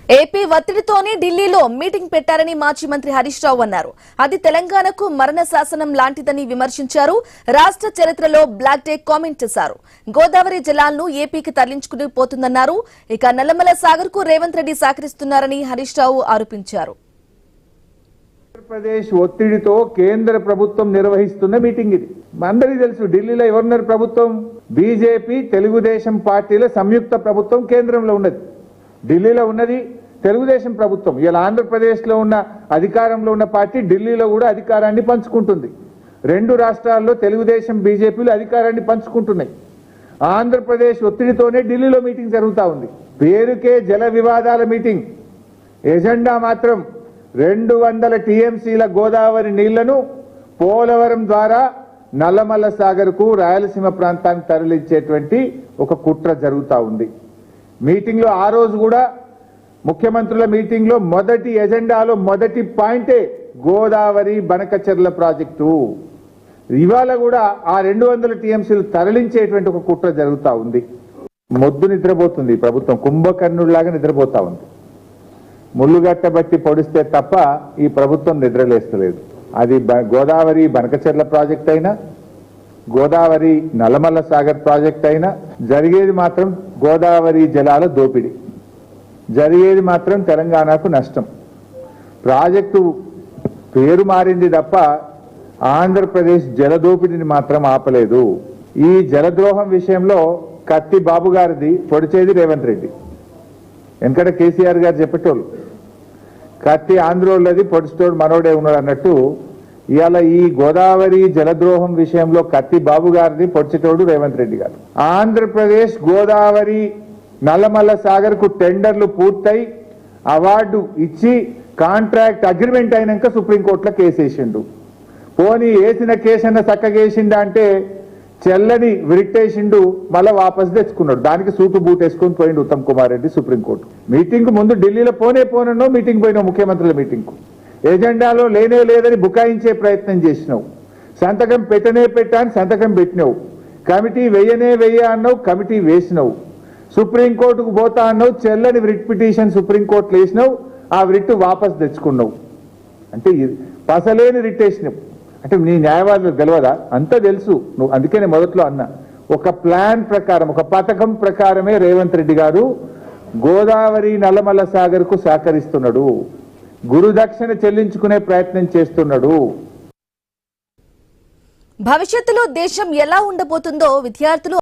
AP ఒత్తిడితోనే ఢిల్లీలో meeting పెట్టారని మాజీ మంత్రి హరీష్ రావు అన్నారు. అది తెలంగాణకు మరణ శాసనం లాంటిదని విమర్శించారు. రాష్ట్ర చరిత్రలో బ్లాక్ డే కామెంట్ చేశారు. గోదావరి జలాలను ఏపీకి తరలించుకుని పోతుందన్నారు. ఇక నల్లమల సాగర్ కు రేవంత్ రెడ్డి సహకరిస్తున్నారని హరీష్ రావు ఆరోపించారు. ఆంధ్రప్రదేశ్ ఒత్తిడితో కేంద్ర ప్రభుత్వం నిర్వహిస్తున్న మీటింగ్ ఇది. అందరికీ తెలుసు, ఢిల్లీలో ఎవరున్నారు ప్రభుత్వం? బీజేపీ తెలుగుదేశం పార్టీల సంయుక్త ప్రభుత్వం కేంద్రంలో ఉన్నది. ఢిల్లీలో ఉన్నది తెలుగుదేశం ప్రభుత్వం. ఇలా ఆంధ్రప్రదేశ్లో ఉన్న అధికారంలో ఉన్న పార్టీ ఢిల్లీలో కూడా అధికారాన్ని పంచుకుంటుంది. రెండు రాష్ట్రాల్లో తెలుగుదేశం బీజేపీలు అధికారాన్ని పంచుకుంటున్నాయి. ఆంధ్రప్రదేశ్ ఒత్తిడితోనే ఢిల్లీలో మీటింగ్ జరుగుతూ ఉంది. పేరుకే జల వివాదాల మీటింగ్, ఎజెండా మాత్రం 200 టీఎంసీల గోదావరి నీళ్లను పోలవరం ద్వారా నల్లమల్ల సాగర్ కు రాయలసీమ ప్రాంతానికి తరలించేటువంటి ఒక కుట్ర జరుగుతూ ఉంది. మీటింగ్ లో ఆ రోజు కూడా ముఖ్యమంత్రుల మీటింగ్ లో మొదటి ఎజెండాలో మొదటి పాయింటే గోదావరి బనకచెర్ల ప్రాజెక్టు. ఇవాళ కూడా ఆ 200 టీఎంసీలు తరలించేటువంటి ఒక కుట్ర జరుగుతూ ఉంది. మొద్దు నిద్రపోతుంది ప్రభుత్వం, కుంభకర్ణుడిలాగా నిద్రపోతా ఉంది. ముళ్ళుగట్ట బట్టి పొడిస్తే తప్ప ఈ ప్రభుత్వం నిద్రలేస్తలేదు. అది గోదావరి బనకచెర్ల ప్రాజెక్ట్ అయినా, గోదావరి నల్లమల్ల సాగర్ ప్రాజెక్ట్ అయినా జరిగేది మాత్రం గోదావరి జలాల దోపిడీ, జరిగేది మాత్రం తెలంగాణకు నష్టం. ప్రాజెక్టు పేరు మారింది తప్ప ఆంధ్రప్రదేశ్ జలదోపిడిని మాత్రం ఆపలేదు. ఈ జలద్రోహం విషయంలో కత్తి బాబు గారిది, పొడిచేది రేవంత్ రెడ్డి. వెనకట కేసీఆర్ గారు చెప్పేటోళ్ళు, కత్తి ఆంధ్రోళ్ళది పొడిచేటోడు మనోడే ఉన్నాడు అన్నట్టు ఇవాళ ఈ గోదావరి జలద్రోహం విషయంలో కత్తి బాబు గారిని పొడిచేటోడు రేవంత్ రెడ్డి గారు. ఆంధ్రప్రదేశ్ గోదావరి నల్లమల్ల సాగర్ కు టెండర్లు పూర్తయి అవార్డు ఇచ్చి కాంట్రాక్ట్ అగ్రిమెంట్ అయినాక సుప్రీంకోర్టులో కేసు వేసిండు. పోనీ వేసిన కేసన్న చక్కగేసిండా అంటే చెల్లని విరిట్టేసిండు, మళ్ళా వాపస్ తెచ్చుకున్నాడు. దానికి సూటు బూట్ వేసుకుని పోయిండు ఉత్తమ్ కుమార్ రెడ్డి సుప్రీంకోర్టు. మీటింగ్ ముందు ఢిల్లీలో పోనో మీటింగ్ పోయినావు, ముఖ్యమంత్రుల మీటింగ్ కు ఎజెండాలో లేనే లేదని బుకాయించే ప్రయత్నం చేసినావు. సంతకం పెట్టని సంతకం పెట్టినావు. కమిటీ వెయ్య అన్నావు, కమిటీ వేసినావు. సుప్రీంకోర్టుకు పోతా అన్నావు, చెల్లని రిట్ పిటిషన్ సుప్రీంకోర్టులో వేసినావు, ఆ రిట్ వాపస్ తెచ్చుకున్నావు. అంటే పసలేని రిట్ వేసినావు. అంటే నీ న్యాయవాదులు తెలియదా? అంతా తెలుసు నువ్వు. అందుకే నేను మొదట్లో అన్నా, ఒక ప్లాన్ ప్రకారం, ఒక పథకం ప్రకారమే రేవంత్ రెడ్డి గారు గోదావరి నల్లమల్ల సాగర్ కు సహకరిస్తున్నాడు, గురుదక్షిణ చెల్లించుకునే ప్రయత్నం చేస్తున్నాడు. భవిష్యత్తులో దేశం ఎలా ఉండబోతుందో విద్యార్థులు